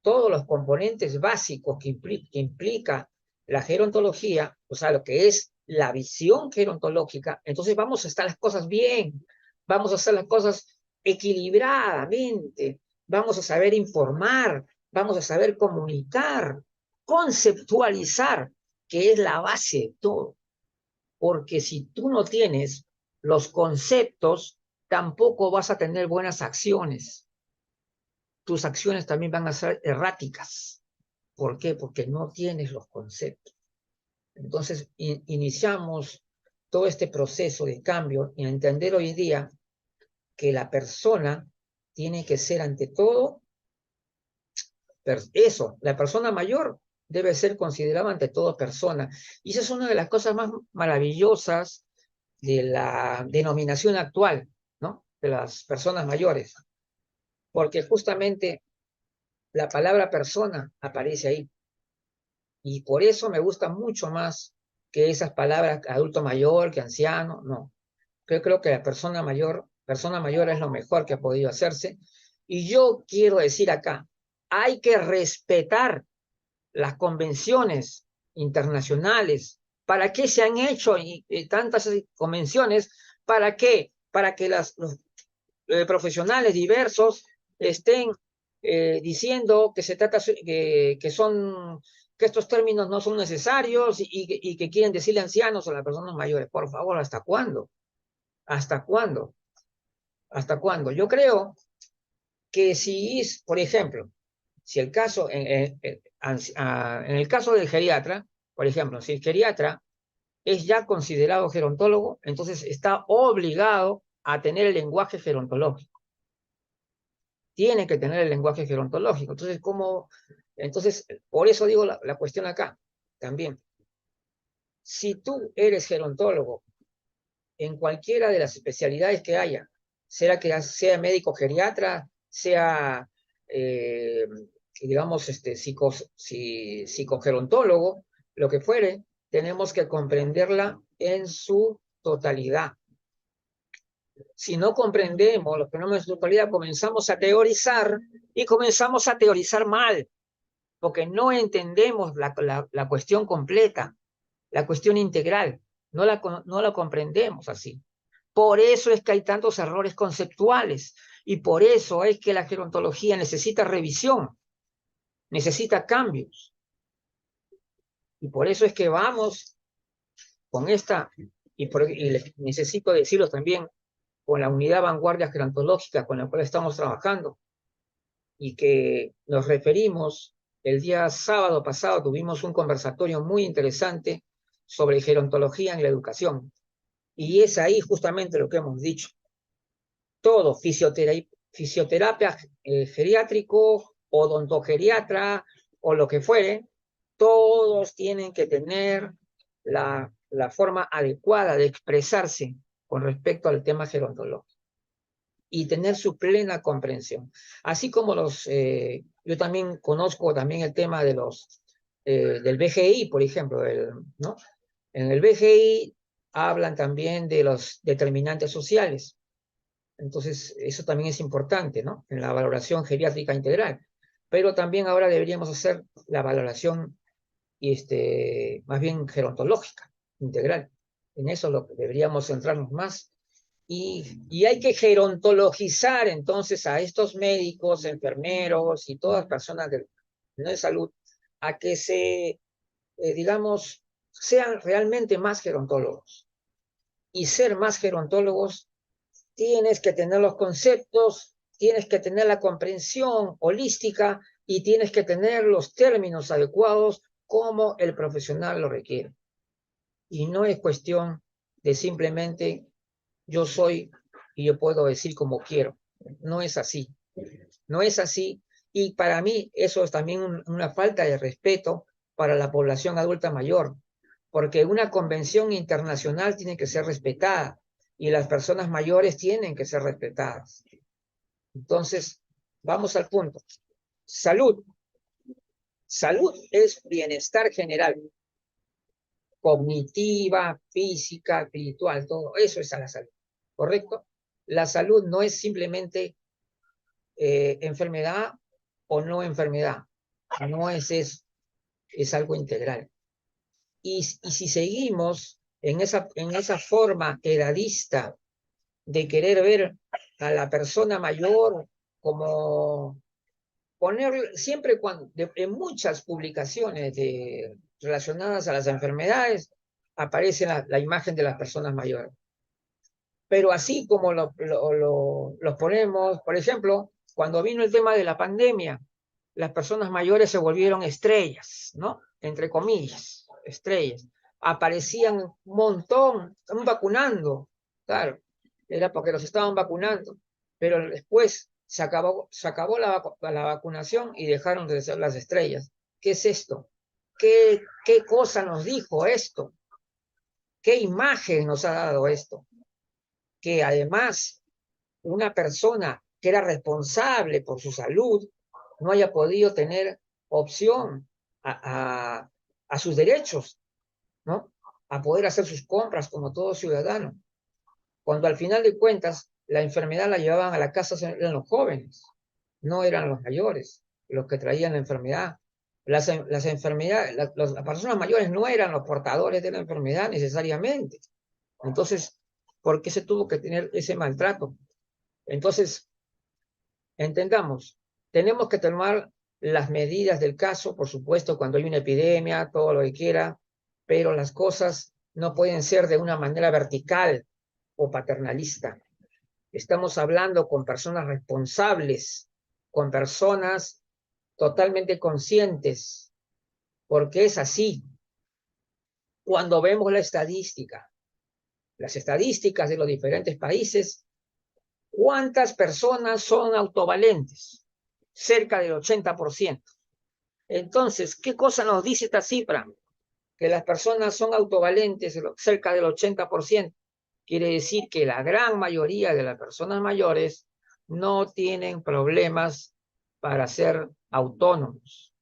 todos los componentes básicos que implica la gerontología, o sea, lo que es la visión gerontológica, entonces vamos a hacer las cosas bien, vamos a hacer las cosas equilibradamente, vamos a saber informar, vamos a saber comunicar, conceptualizar, que es la base de todo. Porque si tú no tienes los conceptos, tampoco vas a tener buenas acciones. Tus acciones también van a ser erráticas. ¿Por qué? Porque no tienes los conceptos. Entonces, iniciamos todo este proceso de cambio y entender hoy día que la persona tiene que ser ante todo eso, la persona mayor debe ser considerada ante todo persona. Y esa es una de las cosas más maravillosas de la denominación actual, ¿no? De las personas mayores, porque justamente la palabra persona aparece ahí. Y por eso me gusta mucho más que esas palabras adulto mayor, que anciano, no. Yo creo que la persona mayor es lo mejor que ha podido hacerse. Y yo quiero decir acá, hay que respetar las convenciones internacionales. ¿Para qué se han hecho tantas convenciones? ¿Para qué? Para que los profesionales diversos estén diciendo que se trata que estos términos no son necesarios y que quieren decirle ancianos a las personas mayores. Por favor, ¿hasta cuándo? ¿Hasta cuándo? ¿Hasta cuándo? Yo creo que si es, por ejemplo, si el caso, en el caso del geriatra, por ejemplo, si el geriatra es ya considerado gerontólogo, entonces está obligado a tener el lenguaje gerontológico. Tiene que tener el lenguaje gerontológico. Entonces, por eso digo la cuestión acá también. Si tú eres gerontólogo en cualquiera de las especialidades que haya, sea médico geriatra, sea, digamos, psicogerontólogo, lo que fuere, tenemos que comprenderla en su totalidad. Si no comprendemos los fenómenos de totalidad, comenzamos a teorizar y comenzamos a teorizar mal, porque no entendemos la cuestión completa, la cuestión integral, no la comprendemos así. Por eso es que hay tantos errores conceptuales y por eso es que la gerontología necesita revisión, necesita cambios. Y por eso es que vamos con esta, necesito decirlo también, con la unidad vanguardia gerontológica con la cual estamos trabajando y que nos referimos, el día sábado pasado tuvimos un conversatorio muy interesante sobre gerontología en la educación. Y es ahí justamente lo que hemos dicho. Todo, fisioterapia geriátrico, odontogeriatra o lo que fuere, todos tienen que tener la forma adecuada de expresarse con respecto al tema gerontológico y tener su plena comprensión. Así como yo también conozco también el tema del BGI, por ejemplo, ¿no? En el BGI hablan también de los determinantes sociales. Entonces, eso también es importante, ¿no? En la valoración geriátrica integral. Pero también ahora deberíamos hacer la valoración más bien gerontológica integral. En eso deberíamos centrarnos más Y hay que gerontologizar entonces a estos médicos, enfermeros y todas personas de salud a que digamos, sean realmente más gerontólogos. Y ser más gerontólogos, tienes que tener los conceptos, tienes que tener la comprensión holística y tienes que tener los términos adecuados como el profesional lo requiere. Y no es cuestión de simplemente yo soy y yo puedo decir como quiero. No es así. No es así. Y para mí eso es también una falta de respeto para la población adulta mayor, porque una convención internacional tiene que ser respetada y las personas mayores tienen que ser respetadas. Entonces, vamos al punto. Salud. Salud es bienestar general, cognitiva, física, espiritual, todo eso es a la salud, ¿correcto? La salud no es simplemente enfermedad o no enfermedad, no es eso, es algo integral. Y si seguimos en esa forma edadista de querer ver a la persona mayor como poner siempre en muchas publicaciones relacionadas a las enfermedades aparece la imagen de las personas mayores. Pero así como los ponemos, por ejemplo, cuando vino el tema de la pandemia, las personas mayores se volvieron estrellas, ¿no? Entre comillas, estrellas. Aparecían un montón, estaban vacunando, claro, era porque los estaban vacunando, pero después se acabó la vacunación y dejaron de ser las estrellas. ¿Qué es esto? ¿Qué cosa nos dijo esto? ¿Qué imagen nos ha dado esto? Que además una persona que era responsable por su salud no haya podido tener opción a sus derechos, ¿no? A poder hacer sus compras como todo ciudadano. Cuando al final de cuentas la enfermedad la llevaban a la casa eran los jóvenes, no eran los mayores los que traían la enfermedad. Las enfermedades, las personas mayores no eran los portadores de la enfermedad necesariamente. Entonces, ¿por qué se tuvo que tener ese maltrato? Entonces, entendamos, tenemos que tomar las medidas del caso, por supuesto, cuando hay una epidemia, todo lo que quiera, pero las cosas no pueden ser de una manera vertical o paternalista. Estamos hablando con personas responsables, con personas totalmente conscientes, porque es así. Cuando vemos las estadísticas de los diferentes países, ¿cuántas personas son autovalentes? Cerca del 80%. Entonces, ¿qué cosa nos dice esta cifra? Que las personas son autovalentes cerca del 80%. Quiere decir que la gran mayoría de las personas mayores no tienen problemas para ser autónomos.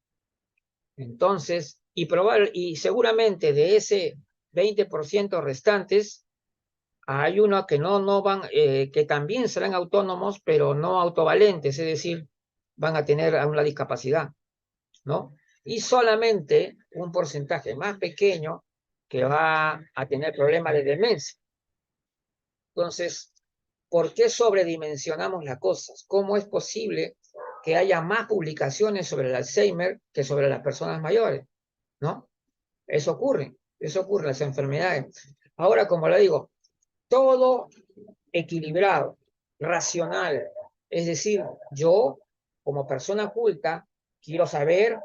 Entonces, y seguramente de ese 20% restantes, hay uno que no van, que también serán autónomos, pero no autovalentes, es decir, van a tener una discapacidad, ¿no? Y solamente un porcentaje más pequeño que va a tener problemas de demencia. Entonces, ¿por qué sobredimensionamos las cosas? ¿Cómo es posible que haya más publicaciones sobre el Alzheimer que sobre las personas mayores? ¿No? Eso ocurre, las enfermedades. Ahora, como le digo, todo equilibrado, racional. Es decir, yo, como persona culta, quiero saber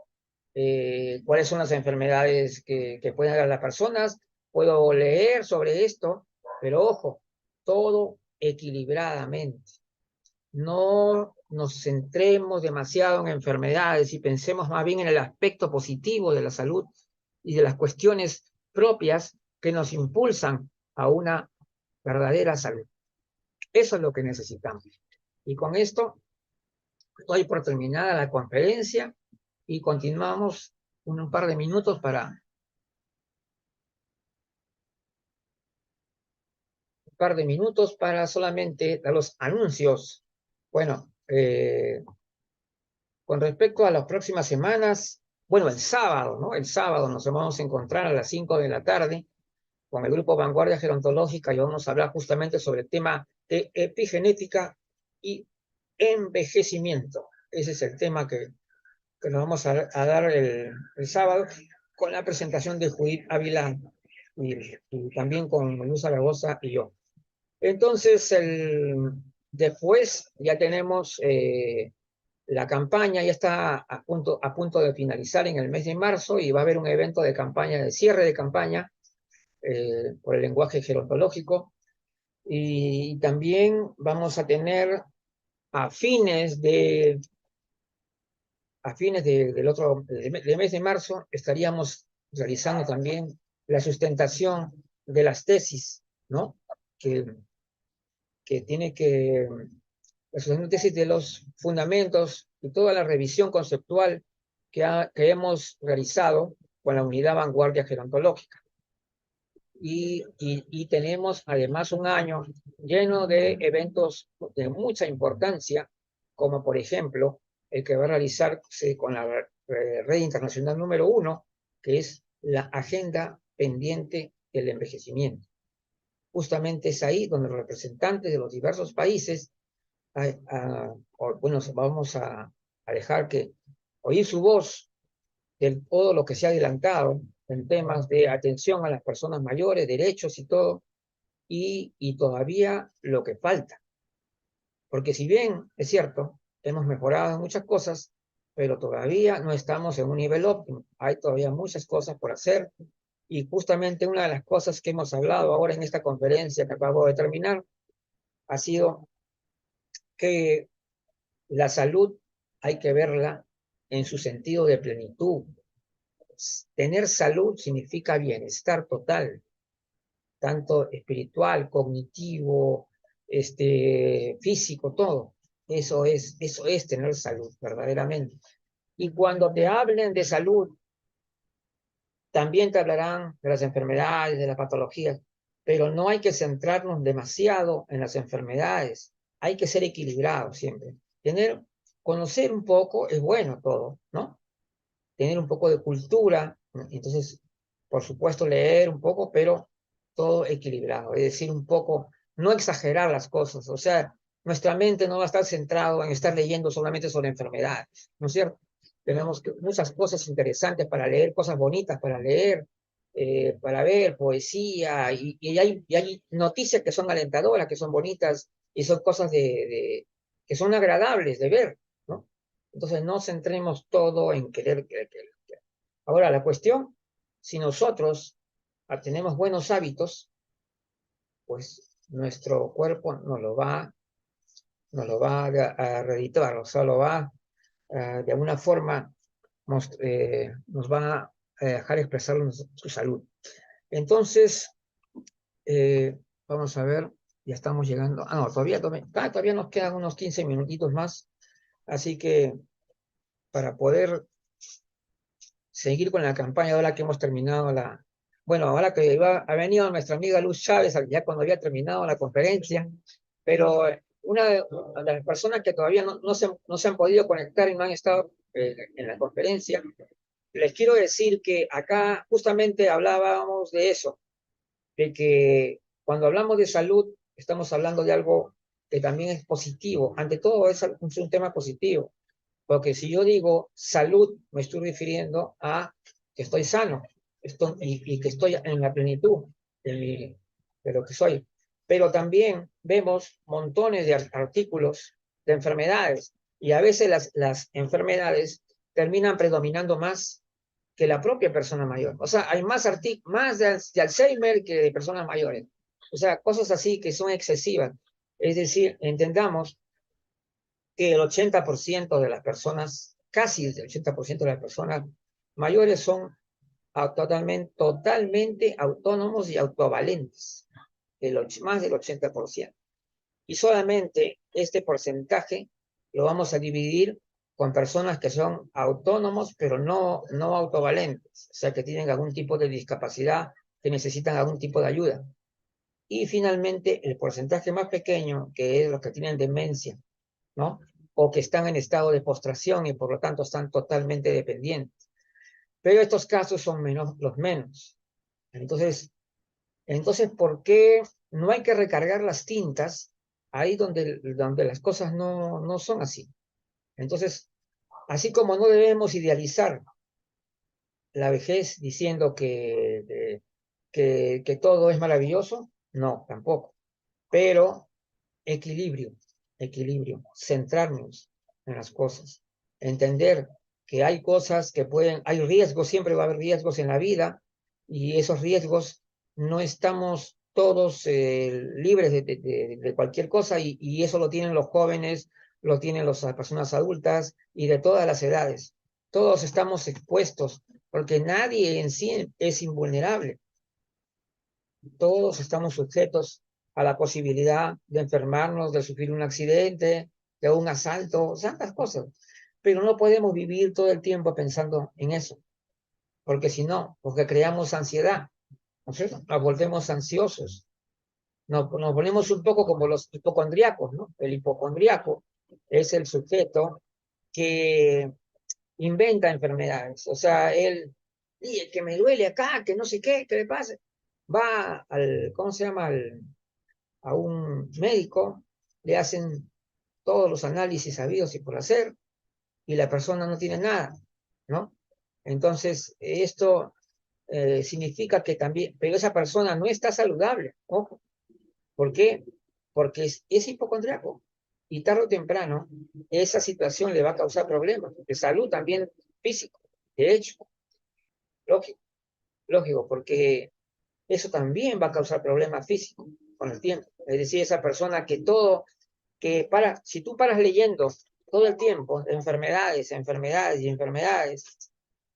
cuáles son las enfermedades que pueden dar las personas, puedo leer sobre esto, pero ojo, todo equilibradamente. No nos centremos demasiado en enfermedades y pensemos más bien en el aspecto positivo de la salud y de las cuestiones propias que nos impulsan a una verdadera salud. Eso es lo que necesitamos. Y con esto doy por terminada la conferencia y continuamos un par de minutos para solamente dar los anuncios. Bueno, con respecto a las próximas semanas, bueno, el sábado, ¿no? El sábado nos vamos a encontrar a las 5 de la tarde con el grupo Vanguardia Gerontológica y vamos a hablar justamente sobre el tema de epigenética y envejecimiento. Ese es el tema que nos vamos a dar el sábado con la presentación de Judith Ávila y también con Luz Zaragoza y yo. Entonces, después ya tenemos la campaña, ya está a punto de finalizar en el mes de marzo y va a haber un evento de campaña, de cierre de campaña, por el lenguaje gerontológico. Y también vamos a tener a fines de del mes de marzo, estaríamos realizando también la sustentación de las tesis, ¿no? Que, que tiene que, la sustentación de tesis de los fundamentos y toda la revisión conceptual que hemos realizado con la unidad vanguardia gerontológica. Y tenemos además un año lleno de eventos de mucha importancia, como por ejemplo el que va a realizarse con la red internacional número 1, que es la Agenda Pendiente del Envejecimiento. Justamente es ahí donde los representantes de los diversos países, bueno, vamos a dejar que oír su voz de todo lo que se ha adelantado en temas de atención a las personas mayores, derechos y todo, y todavía lo que falta. Porque si bien es cierto, hemos mejorado en muchas cosas, pero todavía no estamos en un nivel óptimo. Hay todavía muchas cosas por hacer, y justamente una de las cosas que hemos hablado ahora en esta conferencia que acabo de terminar ha sido que la salud hay que verla en su sentido de plenitud. Tener salud significa bienestar total, tanto espiritual, cognitivo, físico, todo. Eso es tener salud, verdaderamente. Y cuando te hablen de salud, también te hablarán de las enfermedades, de las patologías, pero no hay que centrarnos demasiado en las enfermedades. Hay que ser equilibrados siempre. Conocer un poco es bueno todo, ¿no? Tener un poco de cultura, ¿no? Entonces, por supuesto, leer un poco, pero todo equilibrado, es decir, un poco, no exagerar las cosas, o sea, nuestra mente no va a estar centrado en estar leyendo solamente sobre enfermedades, ¿no es cierto? Tenemos muchas cosas interesantes para leer, cosas bonitas para leer, para ver poesía, y hay noticias que son alentadoras, que son bonitas, y son cosas que son agradables de ver, ¿no? Entonces no centremos todo en querer. Ahora, la cuestión, si nosotros tenemos buenos hábitos, pues nuestro cuerpo nos lo va a redituar, o sea, lo va, de alguna forma, nos va a dejar expresar su salud. Entonces, vamos a ver, ya estamos llegando. No, todavía nos quedan unos 15 minutitos más, así que para poder seguir con la campaña ahora que hemos terminado bueno, ahora que ha venido nuestra amiga Luz Chávez, ya cuando había terminado la conferencia, pero una de las personas que todavía no se han podido conectar y no han estado en la conferencia, les quiero decir que acá justamente hablábamos de eso, de que cuando hablamos de salud, estamos hablando de algo que también es positivo. Ante todo, es un tema positivo. Porque si yo digo salud, me estoy refiriendo a que estoy sano y que estoy en la plenitud de lo que soy. Pero también vemos montones de artículos de enfermedades, y a veces las enfermedades terminan predominando más que la propia persona mayor. O sea, hay más de Alzheimer que de personas mayores. O sea, cosas así que son excesivas. Es decir, entendamos que el 80% de las personas, casi el 80% de las personas mayores son totalmente autónomos y autovalentes, más del 80%. Y solamente este porcentaje lo vamos a dividir con personas que son autónomos, pero no autovalentes, o sea, que tienen algún tipo de discapacidad, que necesitan algún tipo de ayuda. Y finalmente, el porcentaje más pequeño, que es los que tienen demencia, ¿no? O que están en estado de postración y por lo tanto están totalmente dependientes. Pero estos casos son los menos. Entonces, ¿por qué no hay que recargar las tintas ahí donde las cosas no son así. Entonces, así como no debemos idealizar la vejez diciendo que todo es maravilloso, no, tampoco. Pero equilibrio, equilibrio, centrarnos en las cosas, entender que hay cosas que hay riesgos, siempre va a haber riesgos en la vida, y esos riesgos no estamos todos libres de cualquier cosa, y eso lo tienen los jóvenes, lo tienen las personas adultas y de todas las edades. Todos estamos expuestos, porque nadie en sí es invulnerable. Todos estamos sujetos a la posibilidad de enfermarnos, de sufrir un accidente, de un asalto, tantas cosas. Pero no podemos vivir todo el tiempo pensando en eso, porque si no, porque creamos ansiedad, ¿no es cierto? Nos volvemos ansiosos, nos ponemos un poco como los hipocondríacos, ¿no? El hipocondríaco es el sujeto que inventa enfermedades, o sea, él, y que me duele acá, que no sé qué, ¿qué le pasa? Va ¿cómo se llama? A un médico, le hacen todos los análisis habidos y por hacer, y la persona no tiene nada, ¿no? Entonces, esto significa que también, pero esa persona no está saludable, ojo. ¿Por qué? Porque es hipocondriaco, y tarde o temprano esa situación le va a causar problemas de salud también físico, de hecho, lógico, lógico, porque eso también va a causar problemas físicos con el tiempo. Es decir, esa persona si tú paras leyendo todo el tiempo enfermedades, enfermedades y enfermedades,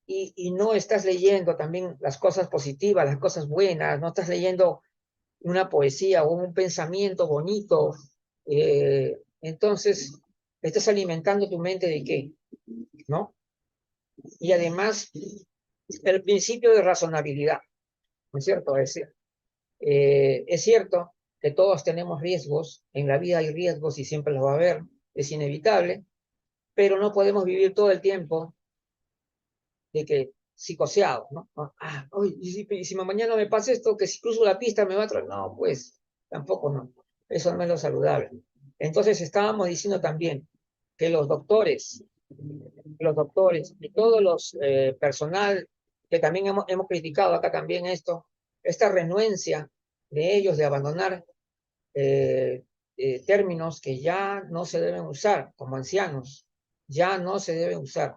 y no estás leyendo también las cosas positivas, las cosas buenas, no estás leyendo una poesía o un pensamiento bonito, entonces estás alimentando tu mente de qué, ¿no? Y además, el principio de razonabilidad, ¿no es cierto? Es cierto que todos tenemos riesgos, en la vida hay riesgos y siempre los va a haber, es inevitable, pero no podemos vivir todo el tiempo de que psicoseados, ¿no? Y si mañana me pasa esto, que si cruzo la pista me va a traer. No, pues tampoco no. Eso no es lo saludable. Entonces estábamos diciendo también que los doctores y todos los personal que también hemos criticado acá también esta renuencia de ellos de abandonar términos que ya no se deben usar como ancianos, ya no se deben usar.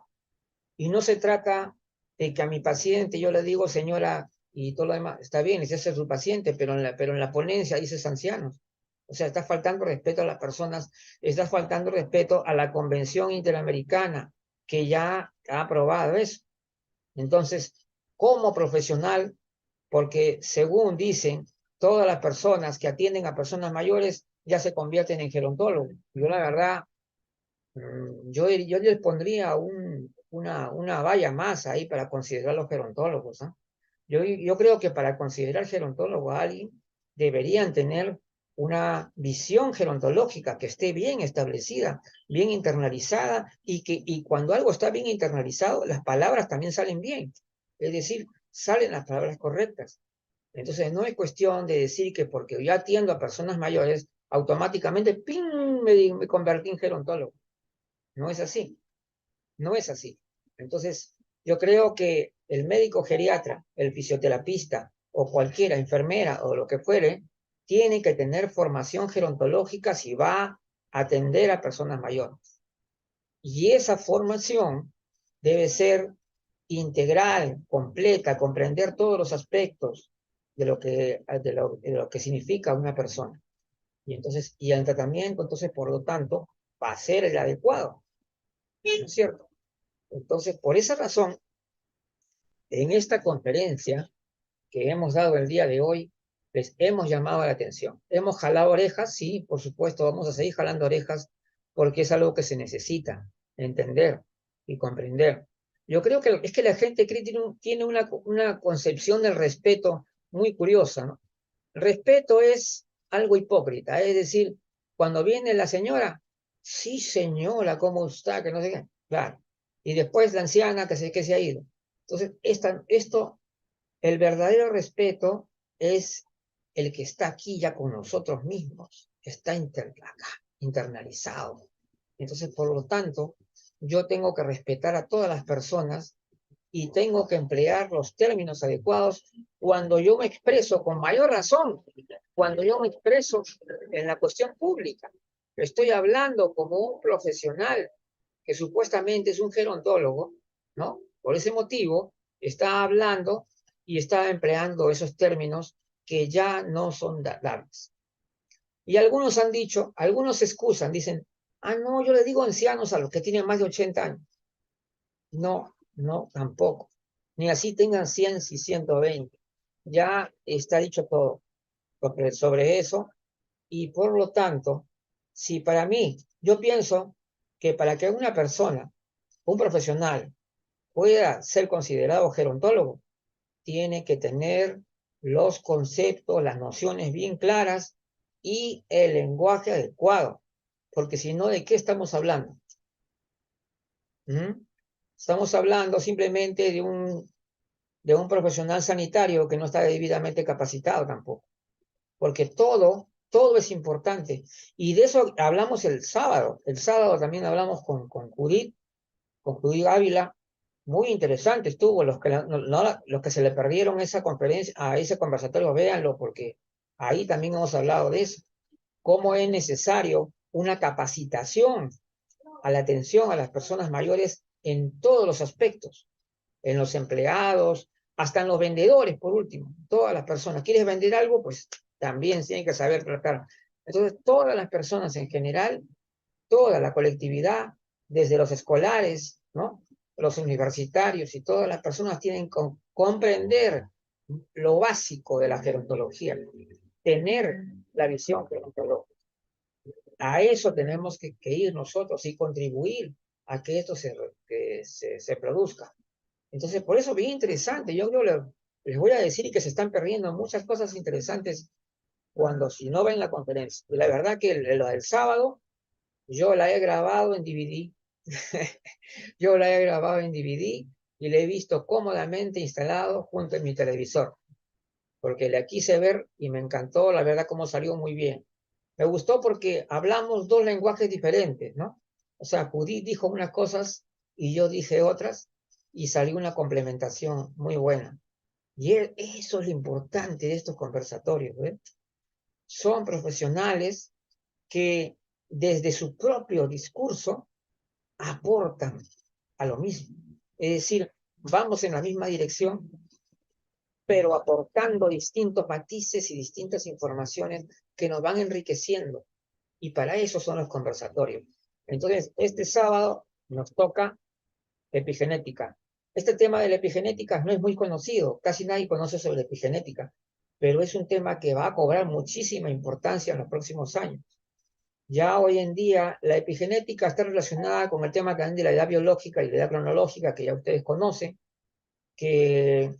Y no se trata de que a mi paciente yo le digo, señora, y todo lo demás, está bien, ese es su paciente, pero en la ponencia dices ancianos. O sea, está faltando respeto a las personas, está faltando respeto a la Convención Interamericana, que ya ha aprobado eso. Entonces, como profesional, porque según dicen, todas las personas que atienden a personas mayores ya se convierten en gerontólogos. Yo la verdad, yo les pondría una valla más ahí para considerar los gerontólogos, ¿ah? Yo creo que para considerar gerontólogo a alguien deberían tener una visión gerontológica que esté bien establecida, bien internalizada, y cuando algo está bien internalizado, las palabras también salen bien. Es decir, salen las palabras correctas. Entonces, no es cuestión de decir que porque yo atiendo a personas mayores, automáticamente, ¡ping!, me convertí en gerontólogo. No es así, no es así. Entonces, yo creo que el médico geriatra, el fisioterapista o cualquiera, enfermera o lo que fuere, tiene que tener formación gerontológica si va a atender a personas mayores. Y esa formación debe ser integral, completa, comprender todos los aspectos de lo que significa una persona. Y el tratamiento, entonces, por lo tanto, va a ser el adecuado, ¿no es cierto? Entonces, por esa razón, en esta conferencia que hemos dado el día de hoy, les hemos llamado la atención. Hemos jalado orejas, sí, por supuesto, vamos a seguir jalando orejas porque es algo que se necesita entender y comprender. Yo creo que es que la gente tiene una concepción del respeto muy curiosa, ¿no? El respeto es algo hipócrita, es decir, cuando viene la señora, sí señora, ¿cómo está? Que no sé qué, claro. Y después la anciana que se ha ido. Entonces, el verdadero respeto es el que está aquí ya con nosotros mismos. está acá, internalizado. Entonces, por lo tanto, yo tengo que respetar a todas las personas y tengo que emplear los términos adecuados cuando yo me expreso con mayor razón, cuando yo me expreso en la cuestión pública. Estoy hablando como un profesional que supuestamente es un gerontólogo, ¿no? Por ese motivo, está hablando y está empleando esos términos que ya no son dables. Y algunos han dicho, algunos se excusan, dicen, ah, no, yo le digo ancianos a los que tienen más de 80 años. No, no, tampoco. Ni así tengan 100 y 120. Ya está dicho todo sobre eso. Y por lo tanto, si para mí, yo pienso que para que una persona, un profesional, pueda ser considerado gerontólogo, tiene que tener los conceptos, las nociones bien claras y el lenguaje adecuado. Porque si no, ¿de qué estamos hablando? ¿Mm? Estamos hablando simplemente de un profesional sanitario que no está debidamente capacitado tampoco. Porque todo es importante. Y de eso hablamos el sábado. El sábado también hablamos con Judith Ávila. Muy interesante estuvo. Los que se le perdieron esa conferencia, a ese conversatorio, véanlo, porque ahí también hemos hablado de eso. Cómo es necesario una capacitación a la atención a las personas mayores en todos los aspectos, en los empleados, hasta en los vendedores, por último, todas las personas. ¿Quieres vender algo? Pues también tienen que saber tratar. Entonces, todas las personas en general, toda la colectividad, desde los escolares, ¿no? Los universitarios y todas las personas tienen que comprender lo básico de la gerontología, tener la visión gerontológica. A eso tenemos que ir nosotros y contribuir a que esto se produzca. Entonces, por eso bien interesante. Yo creo les voy a decir que se están perdiendo muchas cosas interesantes cuando si no ven la conferencia. Y la verdad que lo del sábado, yo la he grabado en DVD. Yo la he grabado en DVD y la he visto cómodamente instalado junto a mi televisor. Porque la quise ver y me encantó, la verdad, cómo salió muy bien. Me gustó porque hablamos dos lenguajes diferentes, ¿no? O sea, Judith dijo unas cosas y yo dije otras y salió una complementación muy buena. Y eso es lo importante de estos conversatorios, ¿eh? Son profesionales que desde su propio discurso aportan a lo mismo. Es decir, vamos en la misma dirección, pero aportando distintos matices y distintas informaciones que nos van enriqueciendo. Y para eso son los conversatorios. Entonces, este sábado nos toca epigenética. Este tema de la epigenética no es muy conocido, casi nadie conoce sobre la epigenética, pero es un tema que va a cobrar muchísima importancia en los próximos años. Ya hoy en día la epigenética está relacionada con el tema también de la edad biológica y la edad cronológica, que ya ustedes conocen, que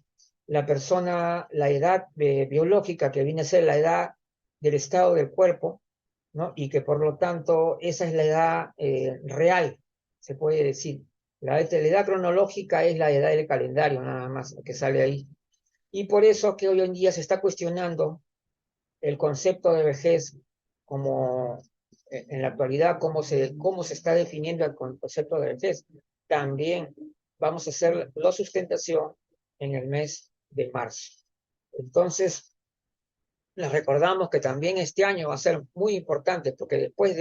la persona, la edad biológica, que viene a ser la edad del estado del cuerpo, ¿no? Y que por lo tanto esa es la edad real, se puede decir. La edad cronológica es la edad del calendario, nada más, que sale ahí. Y por eso que hoy en día se está cuestionando el concepto de vejez como en la actualidad, cómo se está definiendo el concepto de vejez. También vamos a hacer la sustentación en el mes de marzo. Entonces, les recordamos que también este año va a ser muy importante porque después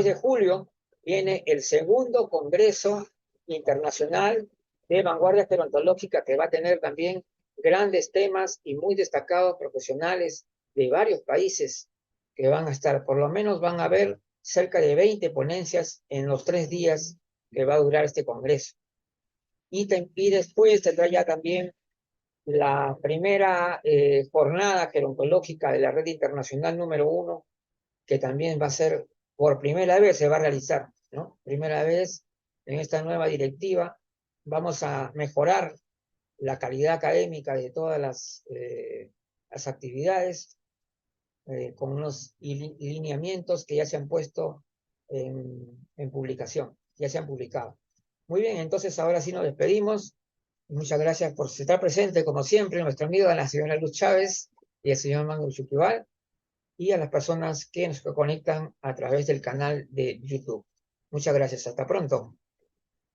de julio viene el segundo Congreso Internacional de Vanguardia Gerontológica, que va a tener también grandes temas y muy destacados profesionales de varios países que van a estar. Por lo menos van a haber cerca de 20 ponencias en los 3 días que va a durar este Congreso. Y después tendrá ya también la primera jornada gerontológica de la red internacional número 1, que también va a ser por primera vez, se va a realizar, ¿no? Primera vez en esta nueva directiva, vamos a mejorar la calidad académica de todas las actividades con unos lineamientos que ya se han puesto en publicación, ya se han publicado. Muy bien, entonces ahora sí nos despedimos. Muchas gracias por estar presente, como siempre, nuestro amigo la señora Luz Chávez y el señor Mango Chuquibal. y a las personas que nos conectan a través del canal de YouTube. Muchas gracias. Hasta pronto.